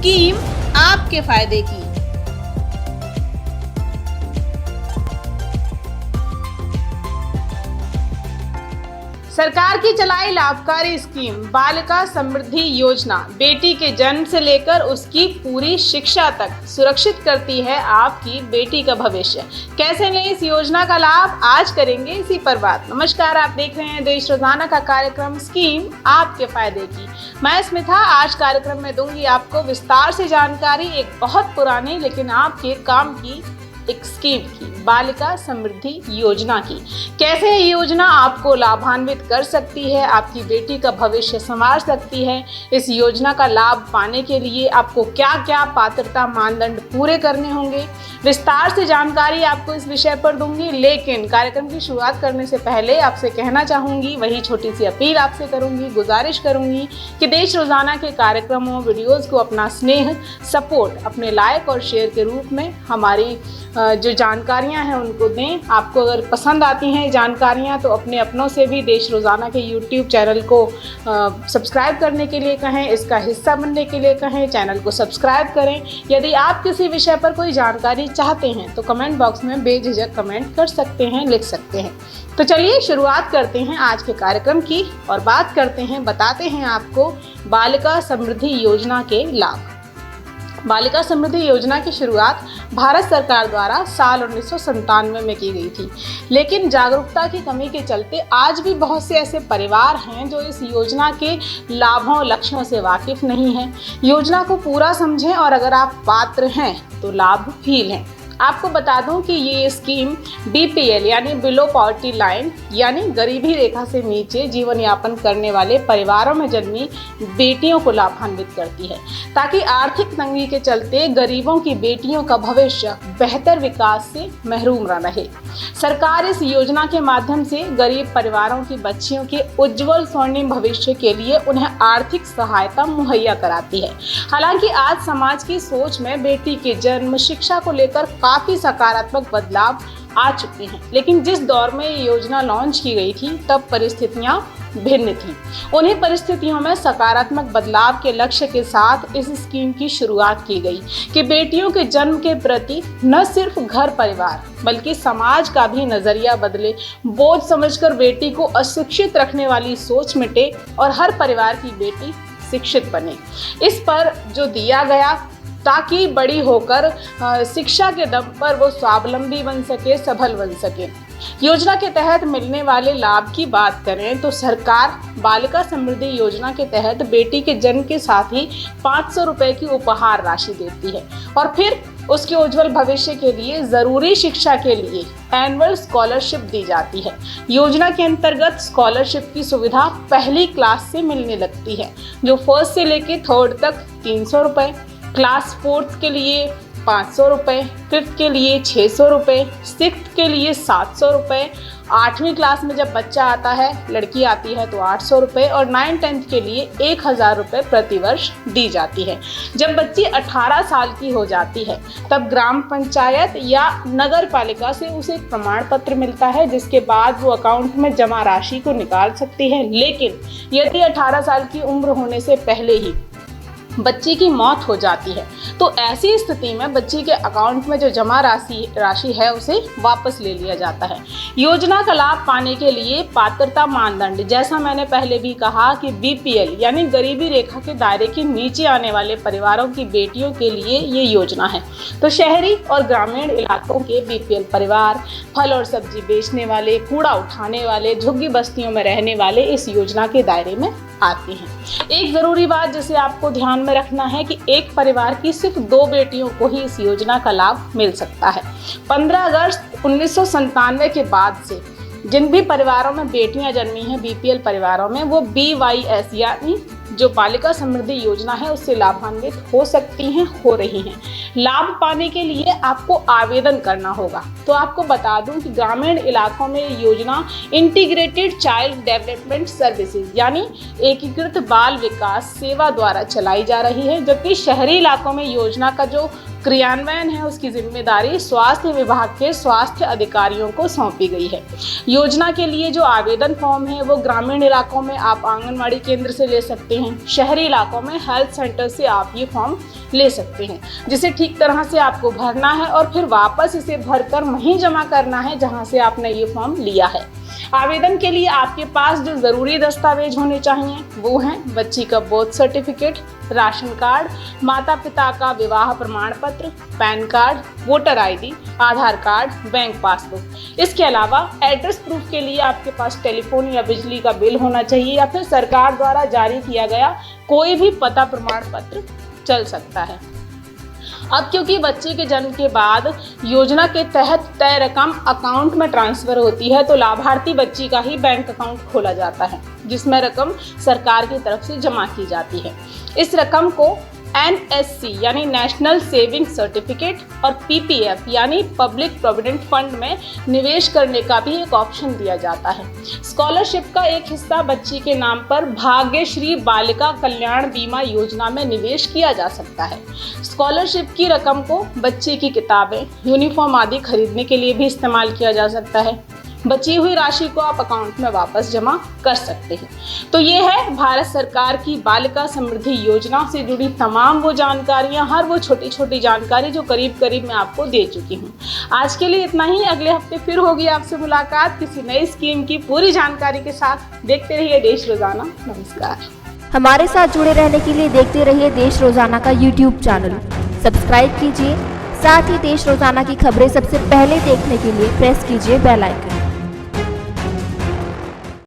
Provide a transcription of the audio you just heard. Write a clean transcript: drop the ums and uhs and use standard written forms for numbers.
Scheme आपके फायदे की। सरकार की चलाई लाभकारी स्कीम बालिका समृद्धि योजना बेटी के जन्म से लेकर उसकी पूरी शिक्षा तक सुरक्षित करती है आपकी बेटी का भविष्य। कैसे लें इस योजना का लाभ, आज करेंगे इसी पर बात। नमस्कार, आप देख रहे हैं देश रोजाना का कार्यक्रम स्कीम आपके फायदे की। मैं स्मिता आज कार्यक्रम में दूंगी आपको विस्तार से जानकारी एक बहुत पुरानी लेकिन आपके काम की एक स्कीम की, बालिका समृद्धि योजना की। कैसे ये योजना आपको लाभान्वित कर सकती है, आपकी बेटी का भविष्य संवार सकती है। इस योजना का लाभ पाने के लिए आपको क्या क्या पात्रता मानदंड पूरे करने होंगे, विस्तार से जानकारी आपको इस विषय पर दूंगी। लेकिन कार्यक्रम की शुरुआत करने से पहले आपसे कहना चाहूंगी, वही छोटी सी अपील आपसे करूंगी, गुजारिश करूंगी कि देश रोजाना के कार्यक्रमों वीडियोस को अपना स्नेह सपोर्ट अपने लाइक और शेयर के रूप में हमारी जो जानकारियां हैं उनको दें। आपको अगर पसंद आती हैं जानकारियां तो अपने अपनों से भी देश रोज़ाना के YouTube चैनल को सब्सक्राइब करने के लिए कहें, इसका हिस्सा बनने के लिए कहें, चैनल को सब्सक्राइब करें। यदि आप किसी विषय पर कोई जानकारी चाहते हैं तो कमेंट बॉक्स में बेझिझक कमेंट कर सकते हैं, लिख सकते हैं। तो चलिए शुरुआत करते हैं आज के कार्यक्रम की और बात करते हैं, बताते हैं आपको बालिका समृद्धि योजना के लाभ। बालिका समृद्धि योजना की शुरुआत भारत सरकार द्वारा साल 1997 में की गई थी, लेकिन जागरूकता की कमी के चलते आज भी बहुत से ऐसे परिवार हैं जो इस योजना के लाभों लक्ष्यों से वाकिफ नहीं हैं। योजना को पूरा समझें और अगर आप पात्र हैं तो लाभ भी लें। आपको बता दूं कि ये स्कीम BPL यानी बिलो पॉवर्टी लाइन यानी गरीबी रेखा से नीचे जीवन यापन करने वाले परिवारों में जन्मी बेटियों को लाभान्वित करती है, ताकि आर्थिक तंगी के चलते गरीबों की बेटियों का भविष्य बेहतर विकास से महरूम न रहे। सरकार इस योजना के माध्यम से गरीब परिवारों की बच्चियों के उज्जवल स्वर्णिम भविष्य के लिए उन्हें आर्थिक सहायता मुहैया कराती है। हालांकि आज समाज की सोच में बेटी के जन्म शिक्षा को लेकर काफी सकारात्मक बदलाव आ चुके हैं, लेकिन जिस दौर में ये योजना लॉन्च की गई थी तब परिस्थितियां भिन्न थी। उन्हीं परिस्थितियों में सकारात्मक बदलाव के लक्ष्य के साथ इस स्कीम की शुरुआत की गई कि बेटियों के जन्म के प्रति न सिर्फ घर परिवार बल्कि समाज का भी नजरिया बदले, बोझ समझकर बेटी को अशिक्षित रखने वाली सोच मिटे और हर परिवार की बेटी शिक्षित बने। इस पर जो दिया गया ताकि बड़ी होकर शिक्षा के दम पर वो स्वावलंबी बन सके, सबल बन सके। योजना के तहत मिलने वाले लाभ की बात करें तो सरकार बालिका समृद्धि योजना के तहत बेटी के जन्म के साथ ही 500 रुपए की उपहार राशि देती है और फिर उसके उज्जवल भविष्य के लिए जरूरी शिक्षा के लिए एनुअल स्कॉलरशिप दी जाती है। योजना के अंतर्गत स्कॉलरशिप की सुविधा पहली क्लास से मिलने लगती है, जो फर्स्ट से लेके थर्ड तक 300 रुपए, क्लास 4th के लिए 500 रुपये, 5th के लिए 600 रुपये, 6th के लिए 700 रुपये, 8वीं क्लास में जब बच्चा आता है, लड़की आती है तो 800 रुपये और 9th-10th के लिए 1000 रुपये प्रतिवर्ष दी जाती है। जब बच्ची 18 साल की हो जाती है तब ग्राम पंचायत या नगर पालिका से उसे एक प्रमाण पत्र मिलता है, जिसके बाद वो अकाउंट में जमा राशि को निकाल सकती है। लेकिन यदि 18 साल की उम्र होने से पहले ही बच्ची की मौत हो जाती है तो ऐसी स्थिति में बच्ची के अकाउंट में जो जमा राशि है उसे वापस ले लिया जाता है। योजना का लाभ पाने के लिए पात्रता मानदंड, जैसा मैंने पहले भी कहा कि BPL यानी गरीबी रेखा के दायरे के नीचे आने वाले परिवारों की बेटियों के लिए ये योजना है। तो शहरी और ग्रामीण इलाकों के BPL परिवार, फल और सब्जी बेचने वाले, कूड़ा उठाने वाले, झुग्गी बस्तियों में रहने वाले इस योजना के दायरे में आते हैं। एक जरूरी बात जिसे आपको ध्यान में रखना है कि एक परिवार की सिर्फ 2 बेटियों को ही इस योजना का लाभ मिल सकता है। 15 अगस्त 1997 के बाद से जिन भी परिवारों में बेटियां जन्मी हैं BPL परिवारों में, वो BYS यानी जो बालिका समृद्धि योजना है उससे लाभान्वित हो सकती हैं, हो रही हैं। लाभ पाने के लिए आपको आवेदन करना होगा। तो आपको बता दूं कि ग्रामीण इलाकों में ये योजना इंटीग्रेटेड चाइल्ड डेवलपमेंट सर्विसेज यानी एकीकृत बाल विकास सेवा द्वारा चलाई जा रही है, जबकि शहरी इलाकों में योजना का जो क्रियान्वयन है उसकी जिम्मेदारी स्वास्थ्य विभाग के स्वास्थ्य अधिकारियों को सौंपी गई है। योजना के लिए जो आवेदन फॉर्म है वो ग्रामीण इलाकों में आप आंगनवाड़ी केंद्र से ले सकते हैं, शहरी इलाकों में हेल्थ सेंटर से आप ये फॉर्म ले सकते हैं, जिसे ठीक तरह से आपको भरना है और फिर वापस इसे भरकर वहीं जमा करना है जहां से आपने ये फॉर्म लिया है। आवेदन के लिए आपके पास जो जरूरी दस्तावेज होने चाहिए वो हैं बच्ची का बर्थ सर्टिफिकेट, राशन कार्ड, माता पिता का विवाह प्रमाण पत्र, पैन कार्ड, वोटर आईडी, आधार कार्ड, बैंक पासबुक। इसके अलावा एड्रेस प्रूफ के लिए आपके पास टेलीफोन या बिजली का बिल होना चाहिए या फिर सरकार द्वारा जारी किया गया कोई भी पता प्रमाण पत्र चल सकता है। अब क्योंकि बच्चे के जन्म के बाद योजना के तहत तय रकम अकाउंट में ट्रांसफर होती है तो लाभार्थी बच्ची का ही बैंक अकाउंट खोला जाता है जिसमें रकम सरकार की तरफ से जमा की जाती है। इस रकम को NSC यानी नेशनल सेविंग सर्टिफिकेट और PPF यानी पब्लिक प्रोविडेंट फंड में निवेश करने का भी एक ऑप्शन दिया जाता है। स्कॉलरशिप का एक हिस्सा बच्ची के नाम पर भाग्यश्री बालिका कल्याण बीमा योजना में निवेश किया जा सकता है। स्कॉलरशिप की रकम को बच्चे की किताबें, यूनिफॉर्म आदि खरीदने के लिए भी इस्तेमाल किया जा सकता है। बची हुई राशि को आप अकाउंट में वापस जमा कर सकते हैं। तो ये है भारत सरकार की बालिका समृद्धि योजना से जुड़ी तमाम वो जानकारियां, हर वो छोटी छोटी जानकारी जो करीब करीब मैं आपको दे चुकी हूँ। आज के लिए इतना ही। अगले हफ्ते फिर होगी आपसे मुलाकात किसी नई स्कीम की पूरी जानकारी के साथ। देखते रहिए देश रोजाना। नमस्कार। हमारे साथ जुड़े रहने के लिए देखते रहिए देश रोजाना का YouTube चैनल सब्सक्राइब कीजिए। साथ ही देश रोजाना की खबरें सबसे पहले देखने के लिए प्रेस कीजिए बेल आइकन।